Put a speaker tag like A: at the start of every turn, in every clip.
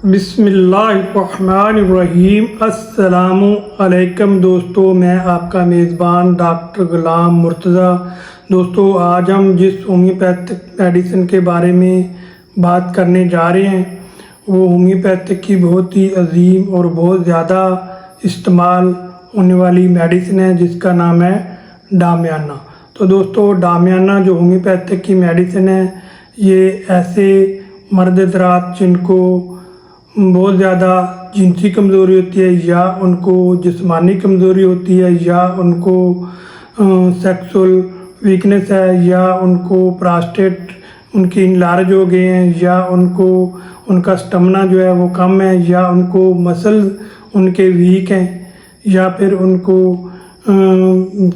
A: बिस्मिल्लाहिर्रहमानिर्रहीम। अस्सलामु अलैकुम दोस्तों, मैं आपका मेज़बान डॉक्टर गुलाम मुर्तज़ा। दोस्तों, आज हम जिस होम्योपैथिक मेडिसिन के बारे में बात करने जा रहे हैं वो होम्योपैथिक की बहुत ही अजीम और बहुत ज़्यादा इस्तेमाल होने वाली मेडिसिन है जिसका नाम है डामियाना। तो दोस्तों, डामियाना जो होम्योपैथिक की मेडिसिन है ये ऐसे मर्द हज़रात जिनको बहुत ज़्यादा जिनसी कमज़ोरी होती है या उनको जिस्मानी कमज़ोरी होती है या उनको सेक्सुअल वीकनेस है या उनको प्रोस्टेट उनकी इनलार्ज हो गए हैं या उनको उनका स्टमना जो है वो कम है या उनको मसल्स उनके वीक हैं या फिर उनको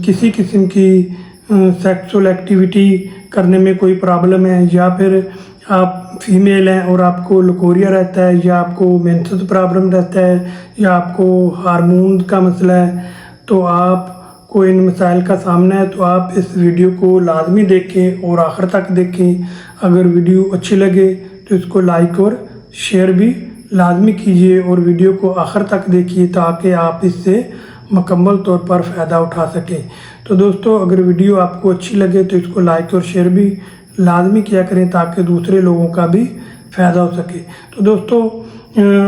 A: किसी किस्म की सेक्सुअल एक्टिविटी करने में कोई प्रॉब्लम है या फिर आप फीमेल हैं और आपको लकोरिया रहता है या आपको मेंसेस प्रॉब्लम रहता है या आपको हार्मोन का मसला है, तो आपको इन मसाइल का सामना है तो आप इस वीडियो को लाजमी देखें और आखिर तक देखें। अगर वीडियो अच्छी लगे तो इसको लाइक और शेयर भी लाजमी कीजिए और वीडियो को आखिर तक देखिए ताकि आप इससे मुकम्मल तौर पर फ़ायदा उठा सकें। तो दोस्तों, अगर वीडियो आपको अच्छी लगे तो इसको लाइक और शेयर भी लाजमी किया करें ताकि दूसरे लोगों का भी फ़ायदा हो सके। तो दोस्तों,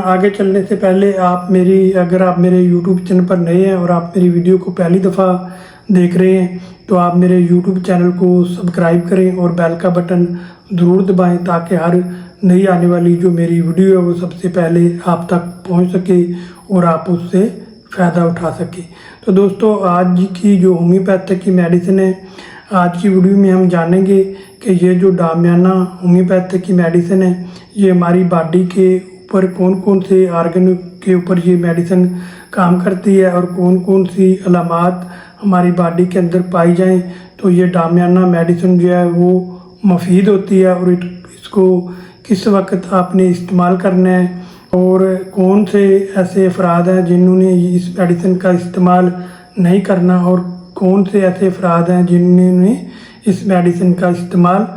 A: आगे चलने से पहले अगर आप मेरे YouTube चैनल पर नए हैं और आप मेरी वीडियो को पहली दफ़ा देख रहे हैं तो आप मेरे YouTube चैनल को सब्सक्राइब करें और बेल का बटन ज़रूर दबाएं ताकि हर नई आने वाली जो मेरी वीडियो है वो सबसे पहले आप तक पहुंच सके और आप उससे फ़ायदा उठा सके। तो दोस्तों, आज की जो होम्योपैथिक की मेडिसिन है, आज की वीडियो में हम जानेंगे कि ये जो डामियाना होम्योपैथिक की मेडिसिन है ये हमारी बॉडी के ऊपर कौन कौन से आर्गन के ऊपर ये मेडिसिन काम करती है और कौन कौन सी अलामात हमारी बॉडी के अंदर पाई जाएं तो ये डामियाना मेडिसिन जो है वो मुफीद होती है और इसको किस वक्त आपने इस्तेमाल करना है और कौन से ऐसे अफराद हैं जिन्होंने इस मेडिसिन का इस्तेमाल नहीं करना और कौन से ऐसे अफराद हैं जिन्होंने इस मेडिसिन का इस्तेमाल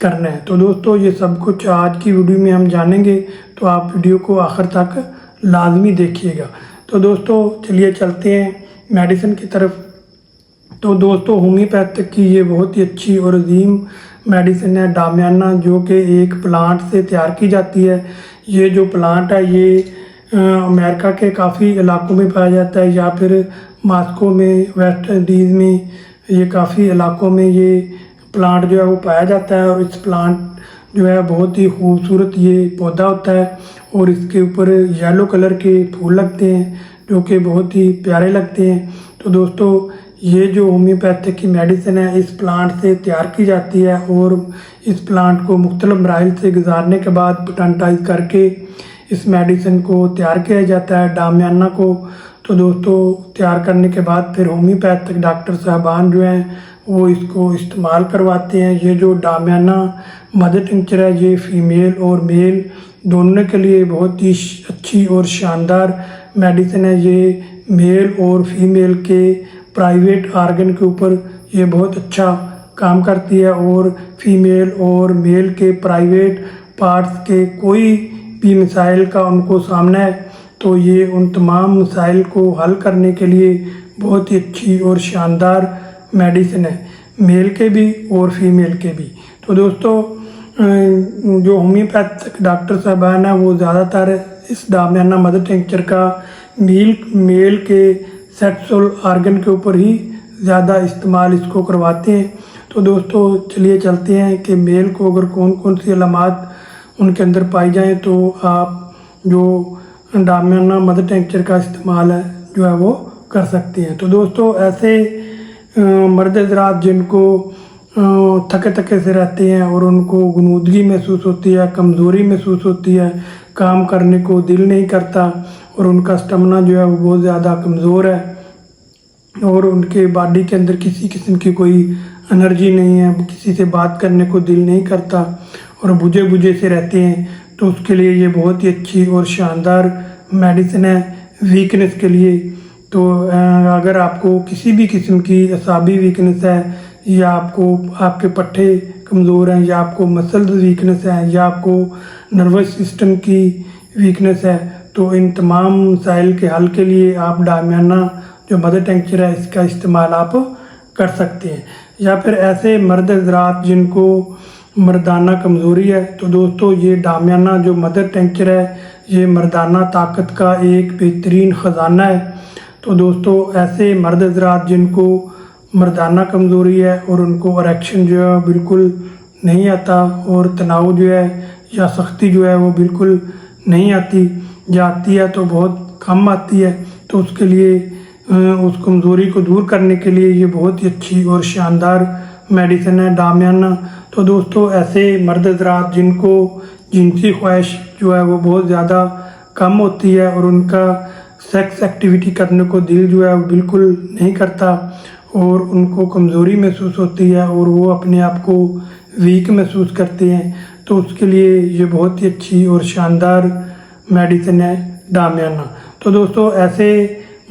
A: करना है। तो दोस्तों, ये सब कुछ आज की वीडियो में हम जानेंगे तो आप वीडियो को आखिर तक लाजमी देखिएगा। तो दोस्तों, चलिए चलते हैं मेडिसिन की तरफ। तो दोस्तों, होम्योपैथिक की ये बहुत ही अच्छी और अजीम मेडिसिन है डामियाना, जो कि एक प्लांट से तैयार की जाती है। ये जो प्लांट है ये अमेरिका के काफ़ी इलाकों में पाया जाता है या फिर मॉस्को में, वेस्ट इंडीज़ में, ये काफ़ी इलाकों में ये प्लांट जो है वो पाया जाता है। और इस प्लांट जो है बहुत ही खूबसूरत ये पौधा होता है और इसके ऊपर येलो कलर के फूल लगते हैं जो कि बहुत ही प्यारे लगते हैं। तो दोस्तों, ये जो होम्योपैथिक की मेडिसिन है इस प्लांट से तैयार की जाती है और इस प्लांट को मुख्तलिफ मराहिल से गुजारने के बाद पोटेंटाइज करके इस मेडिसिन को तैयार किया जाता है डामियाना को। तो दोस्तों, तैयार करने के बाद फिर होम्योपैथिक डॉक्टर साहबान जो हैं वो इसको इस्तेमाल करवाते हैं। ये जो डामियाना मदर टिंचर है ये फ़ीमेल और मेल दोनों के लिए बहुत ही अच्छी और शानदार मेडिसिन है। ये मेल और फीमेल के प्राइवेट आर्गन के ऊपर ये बहुत अच्छा काम करती है और फीमेल और मेल के प्राइवेट पार्ट्स के कोई भी मसाइल का उनको सामना है तो ये उन तमाम मसाइल को हल करने के लिए बहुत ही अच्छी और शानदार मेडिसिन है, मेल के भी और फीमेल के भी। तो दोस्तों, जो होम्योपैथिक डॉक्टर साहबान हैं वो ज़्यादातर इस डामियाना मदर टिंचर का मेल के सेक्सुअल आर्गन के ऊपर ही ज़्यादा इस्तेमाल इसको करवाते हैं। तो दोस्तों, चलिए चलते हैं कि मेल को अगर कौन कौन सी अलामात उनके अंदर पाई जाएँ तो आप जो डामियाना मदर टिंचर का इस्तेमाल है जो है वो कर सकते हैं। तो दोस्तों, ऐसे मर्द हज़रात जिनको थके थके से रहते हैं और उनको गुनूदगी महसूस होती है, कमज़ोरी महसूस होती है, काम करने को दिल नहीं करता और उनका स्टमना जो है वो बहुत ज़्यादा कमज़ोर है और उनके बॉडी के अंदर किसी किस्म की कोई एनर्जी नहीं है, किसी से बात करने को दिल नहीं करता और बुझे बुझे से रहते हैं, तो उसके लिए ये बहुत ही अच्छी और शानदार मेडिसिन है वीकनेस के लिए। तो अगर आपको किसी भी किस्म की असाबी वीकनेस है या आपके पट्टे कमज़ोर हैं या आपको मसल्स वीकनेस है या आपको नर्वस सिस्टम की वीकनेस है, तो इन तमाम मसाइल के हल के लिए आप डामियाना जो मदर टिंक्चर है इसका इस्तेमाल आप कर सकते हैं। या फिर ऐसे मर्द हज़रात जिनको मर्दाना कमज़ोरी है, तो दोस्तों ये डामियाना जो मदर टिंक्चर है ये मर्दाना ताकत का एक बेहतरीन ख़जाना है। तो दोस्तों ऐसे मर्द हज़रात जिनको मर्दाना कमज़ोरी है और उनको इरेक्शन जो है बिल्कुल नहीं आता, और तनाव जो है या सख्ती जो है वो बिल्कुल नहीं आती, या आती है तो बहुत कम आती है, तो उसके लिए उस कमज़ोरी को दूर करने के लिए ये बहुत ही अच्छी और शानदार मेडिसिन है डामियाना। तो दोस्तों ऐसे मर्द हज़रात जिनको जिनसी ख्वाहिश जो है वो बहुत ज़्यादा कम होती है और उनका सेक्स एक्टिविटी करने को दिल जो है वो बिल्कुल नहीं करता, और उनको कमज़ोरी महसूस होती है और वो अपने आप को वीक महसूस करते हैं, तो उसके लिए ये बहुत ही अच्छी और शानदार मेडिसिन है डामियाना। तो दोस्तों ऐसे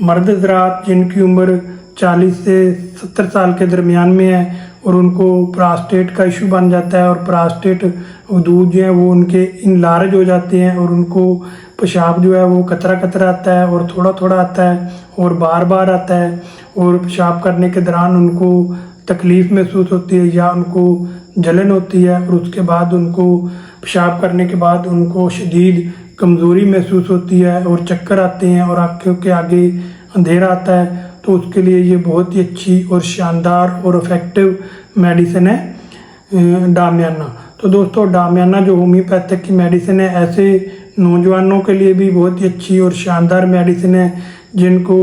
A: मर्द हज़रात जिनकी उम्र 40 से 70 साल के दरमियान में है और उनको प्रोस्टेट का इशू बन जाता है और प्रोस्टेट दूध जो है वो उनके इनलार्ज हो जाते हैं और उनको पेशाब जो है वो कतरा कतरा आता है और थोड़ा थोड़ा आता है और बार बार आता है, और पेशाब करने के दौरान उनको तकलीफ़ महसूस होती है या उनको जलन होती है, और उसके बाद उनको पेशाब करने के बाद उनको शदीद कमज़ोरी महसूस होती है और चक्कर आते हैं और आँखों के आगे अंधेरा आता है। तो उसके लिए ये बहुत ही अच्छी और शानदार और इफ़ेक्टिव मेडिसिन है डामियाना। तो दोस्तों डामियाना जो होम्योपैथिक की मेडिसिन है, ऐसे नौजवानों के लिए भी बहुत ही अच्छी और शानदार मेडिसिन है जिनको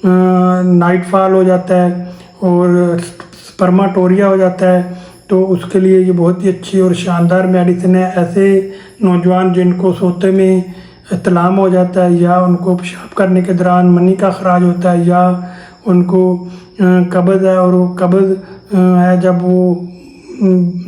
A: नाइट फॉल हो जाता है और स्पर्माटोरिया हो जाता है, तो उसके लिए ये बहुत ही अच्छी और शानदार मेडिसिन है। ऐसे नौजवान जिनको सोते में इत्तलाम हो जाता है या उनको पेशाब करने के दौरान मनी का खराज होता है या उनको कब्ज़ है, और वो कब्ज़ है जब वो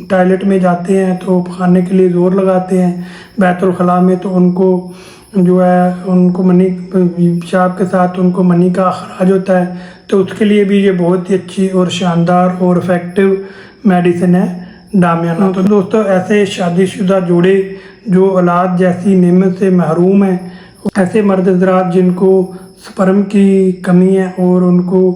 A: टॉयलेट में जाते हैं तो खाने के लिए ज़ोर लगाते हैं बैतुल खला में, तो उनको जो है उनको मनी पेशाब के साथ उनको मनी का खराज होता है, तो उसके लिए भी ये बहुत ही अच्छी और शानदार और इफ़ेक्टिव मेडिसिन है डामियाना। तो दोस्तों ऐसे शादीशुदा जोड़े जो औलाद जैसी नेमत से महरूम हैं, ऐसे मर्द हज़रात जिनको स्पर्म की कमी है और उनको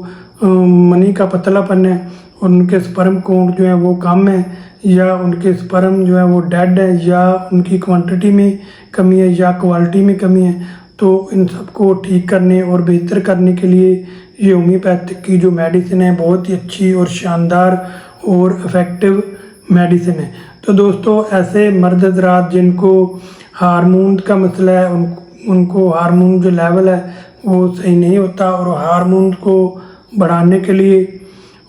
A: मनी का पतलापन है और उनके स्पर्म काउंट जो है वो कम है, या उनके स्पर्म जो है वो डेड है, या उनकी क्वांटिटी में कमी है या क्वालिटी में कमी है, तो इन सबको ठीक करने और बेहतर करने के लिए ये होम्योपैथिक की जो मेडिसिन है बहुत ही अच्छी और शानदार और इफ़ेक्टिव मेडिसिन है। तो दोस्तों ऐसे मर्द हज़रात जिनको हार्मोन का मसला है, उनको हार्मोन जो लेवल है वो सही नहीं होता, और हार्मोन को बढ़ाने के लिए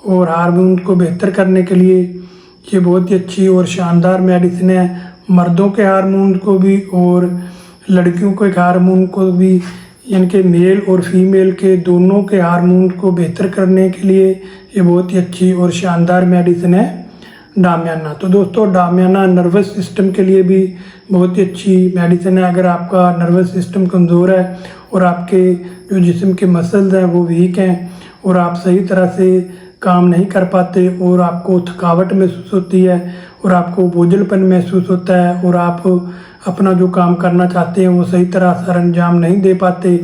A: और हार्मोन को बेहतर करने के लिए ये बहुत ही अच्छी और शानदार मेडिसिन है। मर्दों के हार्मोन को भी और लड़कियों के हार्मोन को भी, इनके मेल और फीमेल के दोनों के हार्मोन को बेहतर करने के लिए ये बहुत ही अच्छी और शानदार मेडिसिन है डामियाना। तो दोस्तों डामियाना नर्वस सिस्टम के लिए भी बहुत ही अच्छी मेडिसिन है। अगर आपका नर्वस सिस्टम कमज़ोर है और आपके जो जिस्म के मसल्स हैं वो वीक हैं और आप सही तरह से काम नहीं कर पाते और आपको थकावट महसूस होती है और आपको बोझलपन महसूस होता है और आप अपना जो काम करना चाहते हैं वो सही तरह सर अंजाम नहीं दे पाते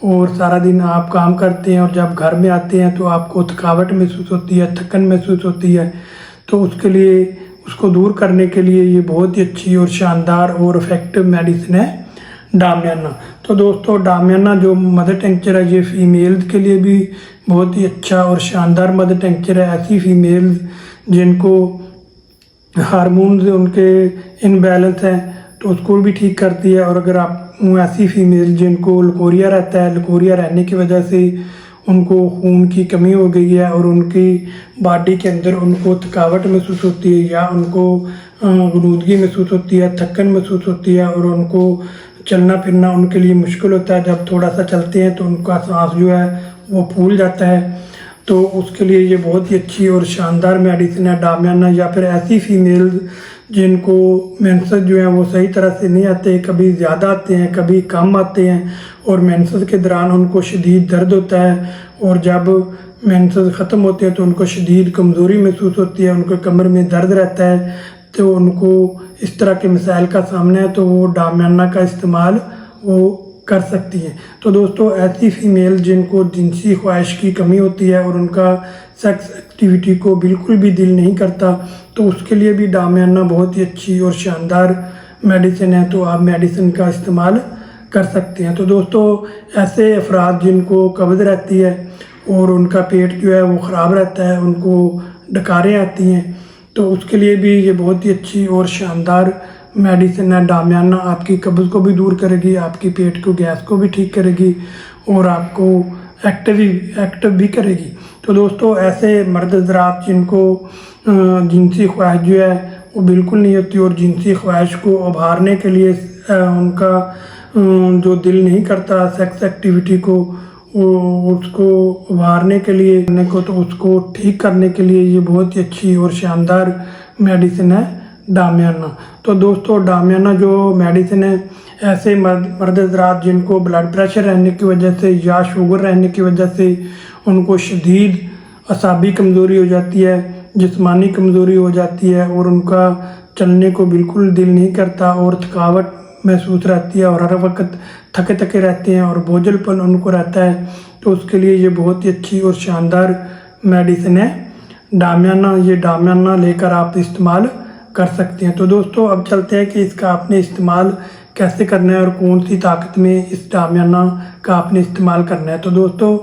A: और सारा दिन आप काम करते हैं और जब घर में आते हैं तो आपको थकावट महसूस होती है, थकन महसूस होती है, तो उसके लिए उसको दूर करने के लिए ये बहुत ही अच्छी और शानदार और इफ़ेक्टिव मेडिसिन है डामियाना। तो दोस्तों डामियाना जो मदर टिंक्चर है ये फीमेल्स के लिए भी बहुत ही अच्छा और शानदार मदर टिंक्चर है। ऐसी फीमेल्स जिनको हार्मोन्स उनके इनबैलेंस हैं तो उसको भी ठीक करती है, और अगर आप ऐसी फीमेल जिनको लकोरिया रहता है, लकोरिया रहने की वजह से उनको खून की कमी हो गई है और उनकी बॉडी के अंदर उनको थकावट महसूस होती है या उनको गलूदगी महसूस होती है, थकन महसूस होती है और उनको चलना फिरना उनके लिए मुश्किल होता है। जब थोड़ा सा चलते हैं तो उनका सांस जो है वो फूल जाता है, तो उसके लिए ये बहुत ही अच्छी और शानदार मेडिसिन है डामियाना। या फिर ऐसी फीमेल्स जिनको मेंसेस जो हैं वो सही तरह से नहीं आते, कभी ज़्यादा आते हैं कभी कम आते हैं और मेंसेस के दौरान उनको शदीद दर्द होता है और जब मेंसेस ख़त्म होते हैं तो उनको शदीद कमज़ोरी महसूस होती है, उनको कमर में दर्द रहता है, तो उनको इस तरह के मसाइल का सामना है तो वो डामियाना का इस्तेमाल वो कर सकती हैं। तो दोस्तों ऐसी फीमेल जिनको जिनसी ख्वाहिश की कमी होती है और उनका सेक्स एक्टिविटी को बिल्कुल भी दिल नहीं करता, तो उसके लिए भी डामियाना बहुत ही अच्छी और शानदार मेडिसिन है, तो आप मेडिसिन का इस्तेमाल कर सकते हैं। तो दोस्तों ऐसे अफराद जिनको कब्ज़ रहती है और उनका पेट जो है वो ख़राब रहता है, उनको डकारें आती हैं, तो उसके लिए भी ये बहुत ही अच्छी और शानदार मेडिसिन है। डामियाना आपकी कब्ज़ को भी दूर करेगी, आपकी पेट को गैस को भी ठीक करेगी और आपको एक्टिव भी करेगी। तो दोस्तों ऐसे मर्द हज़रात जिनको जिनसी ख्वाहिश जो है वो बिल्कुल नहीं होती और जिनसी ख्वाहिश को उभारने के लिए उनका जो दिल नहीं करता सेक्स एक्टिविटी को, उसको उभारने के लिए तो उसको ठीक करने के लिए ये बहुत ही अच्छी और शानदार मेडिसिन है डामियाना। तो दोस्तों डामियाना जो मेडिसिन है, ऐसे मर्द हज़रात जिनको ब्लड प्रेशर रहने की वजह से या शुगर रहने की वजह से उनको शदीद असाबी कमज़ोरी हो जाती है, जिस्मानी कमज़ोरी हो जाती है और उनका चलने को बिल्कुल दिल नहीं करता और थकावट महसूस रहती है और हर वक्त थके थके रहते हैं और बोझलपन उनको रहता है, तो उसके लिए ये बहुत ही अच्छी और शानदार मेडिसिन है डामियाना। ये डामियाना लेकर आप इस्तेमाल कर सकते हैं। तो दोस्तों अब चलते हैं कि इसका आपने इस्तेमाल कैसे करना है और कौन सी ताकत में इस डामियाना का आपने इस्तेमाल करना है। तो दोस्तों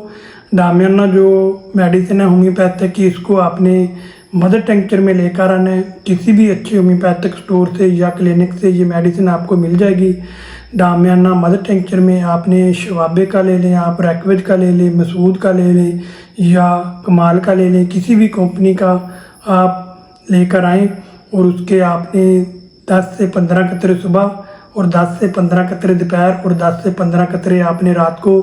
A: डामियाना जो मेडिसिन है होम्योपैथिक की, इसको आपने मदर टिंचर में लेकर आना है। किसी भी अच्छे होम्योपैथिक स्टोर से या क्लिनिक से ये मेडिसिन आपको मिल जाएगी। डामियाना मदर टिंचर में आपने शवाबे का ले लें, आप रैकवेज का ले लें, मसूद का ले लें या कमाल का ले लें, किसी भी कंपनी का आप लेकर आएँ और उसके आपने 10 से 15 कतरे सुबह और 10 से 15 कतरे दोपहर और 10 से 15 कतरे आपने रात को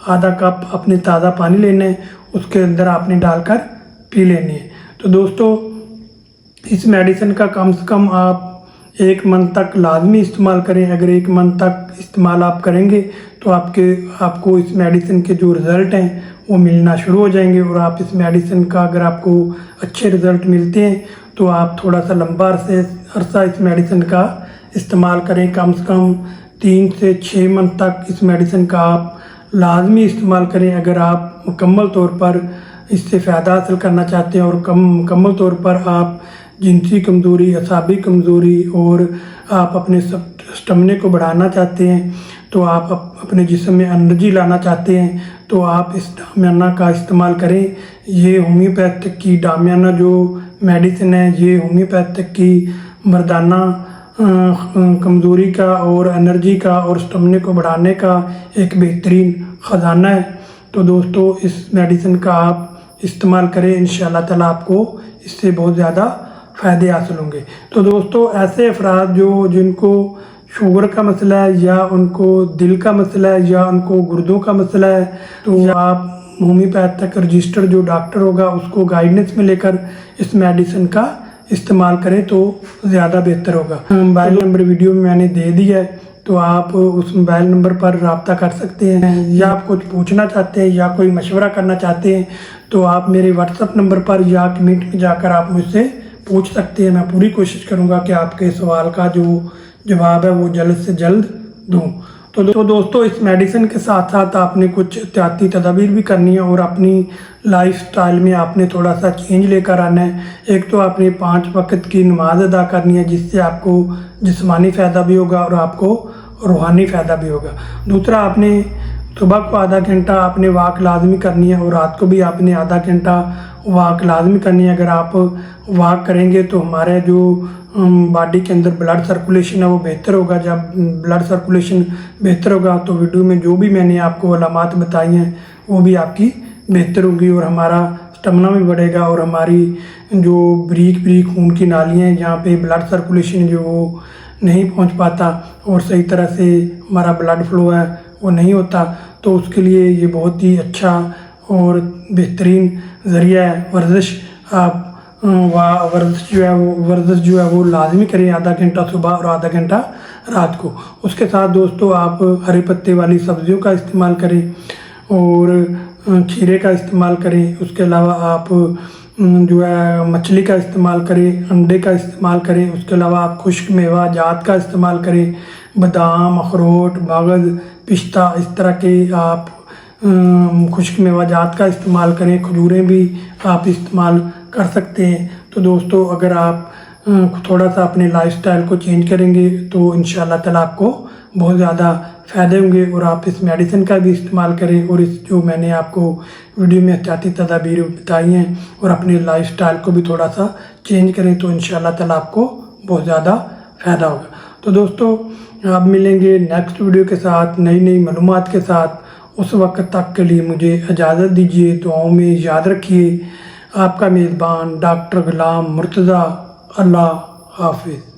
A: आधा कप अपने ताज़ा पानी लेना है, उसके अंदर आपने डालकर पी लेनी है। तो दोस्तों इस मेडिसिन का कम से कम आप 1 मंथ तक लाजमी इस्तेमाल करें। अगर 1 मंथ तक इस्तेमाल आप करेंगे तो आपको इस मेडिसिन के जो रिज़ल्ट हैं वो मिलना शुरू हो जाएंगे और आप इस मेडिसिन का अगर आपको अच्छे रिज़ल्ट मिलते हैं तो आप थोड़ा सा लंबा अरसा इस मेडिसिन का इस्तेमाल करें। कम से कम 3 से 6 मंथ तक इस मेडिसिन का आप लाजमी इस्तेमाल करें अगर आप मुकम्मल तौर पर इससे फ़ायदा हासिल करना चाहते हैं और मुकम्मल तौर पर आप जिनसी कमज़ोरी, असाबी कमज़ोरी और आप अपने स्टमने को बढ़ाना चाहते हैं, तो आप अपने जिस्म में एनर्जी लाना चाहते हैं, तो आप इस डामियाना का इस्तेमाल करें। ये होम्योपैथिक की डामियाना जो मेडिसिन है, ये होम्योपैथिक की मर्दाना कमज़ोरी का और एनर्जी का और स्टमने को बढ़ाने का एक बेहतरीन ख़जाना है। तो दोस्तों इस मेडिसिन का आप इस्तेमाल करें, इंशाअल्लाह ताला आपको इससे बहुत ज़्यादा फ़ायदे हासिल होंगे। तो दोस्तों ऐसे अफराद जिनको शुगर का मसला है या उनको दिल का मसला है या उनको गुर्दों का मसला है, तो आप होम्योपैथिक रजिस्टर्ड जो डॉक्टर होगा उसको गाइडेंस में लेकर इस मेडिसिन का इस्तेमाल करें तो ज़्यादा बेहतर होगा। मोबाइल नंबर वीडियो में मैंने दे दिया है, तो आप उस मोबाइल नंबर पर रब्ता कर सकते हैं या आप कुछ पूछना चाहते हैं या कोई मशवरा करना चाहते हैं तो आप मेरे व्हाट्सएप नंबर पर या कमेंट में जाकर आप मुझसे पूछ सकते हैं। मैं पूरी कोशिश करूंगा कि आपके सवाल का जो जवाब है वो जल्द से जल्द दूं। तो दोस्तों इस मेडिसिन के साथ साथ आपने कुछ एहतियाती तदाबीर भी करनी है और अपनी लाइफ स्टाइल में आपने थोड़ा सा चेंज लेकर आना है। एक तो आपने 5 वक्त की नमाज अदा करनी है जिससे आपको जिस्मानी फ़ायदा भी होगा और आपको रूहानी फ़ायदा भी होगा। दूसरा आपने सुबह को आधा घंटा आपने वॉक लाजमी करनी है और रात को भी आपने आधा घंटा वॉक लाजमी करनी है। अगर आप वॉक करेंगे तो हमारे जो बॉडी के अंदर ब्लड सर्कुलेशन है वो बेहतर होगा। जब ब्लड सर्कुलेशन बेहतर होगा तो वीडियो में जो भी मैंने आपको अलामात बताई हैं वो भी आपकी बेहतर होगी और हमारा स्टमना भी बढ़ेगा और हमारी जो बारीक खून की नालियाँ हैं जहाँ पे ब्लड सर्कुलेशन जो वो नहीं पहुँच पाता और सही तरह से हमारा ब्लड फ्लो है वो नहीं होता, तो उसके लिए ये बहुत ही अच्छा और बेहतरीन ज़रिया है वर्जिश। आप वर्जिश जो है वो लाजमी करें, आधा घंटा सुबह और आधा घंटा रात को। उसके साथ दोस्तों आप हरे पत्ते वाली सब्जियों का इस्तेमाल करें और खीरे का इस्तेमाल करें। उसके अलावा आप जो है मछली का इस्तेमाल करें, अंडे का इस्तेमाल करें। उसके अलावा आप खुश्क मेवा जात का इस्तेमाल करें, बादाम, अखरोट, मगज़, पिस्ता, इस तरह के आप खुश्क मेवा जात का इस्तेमाल करें। खजूरें भी आप इस्तेमाल कर सकते हैं। तो दोस्तों अगर आप थोड़ा सा अपने लाइफस्टाइल को चेंज करेंगे तो इंशाल्लाह ताला आपको बहुत ज़्यादा फ़ायदे होंगे। और आप इस मेडिसिन का भी इस्तेमाल करें और इस जो मैंने आपको वीडियो में एहतियाती तदाबीर बताई हैं और अपने लाइफस्टाइल को भी थोड़ा सा चेंज करें तो इंशाल्लाह ताला आपको बहुत ज़्यादा फ़ायदा होगा। तो दोस्तों आप मिलेंगे नेक्स्ट वीडियो के साथ नई मालूमात के साथ। उस वक्त तक के लिए मुझे इजाज़त दीजिए। दुआओं में याद रखिए। आपका मेज़बान डॉक्टर गुलाम मुर्तज़ा। अल्लाह हाफिज़।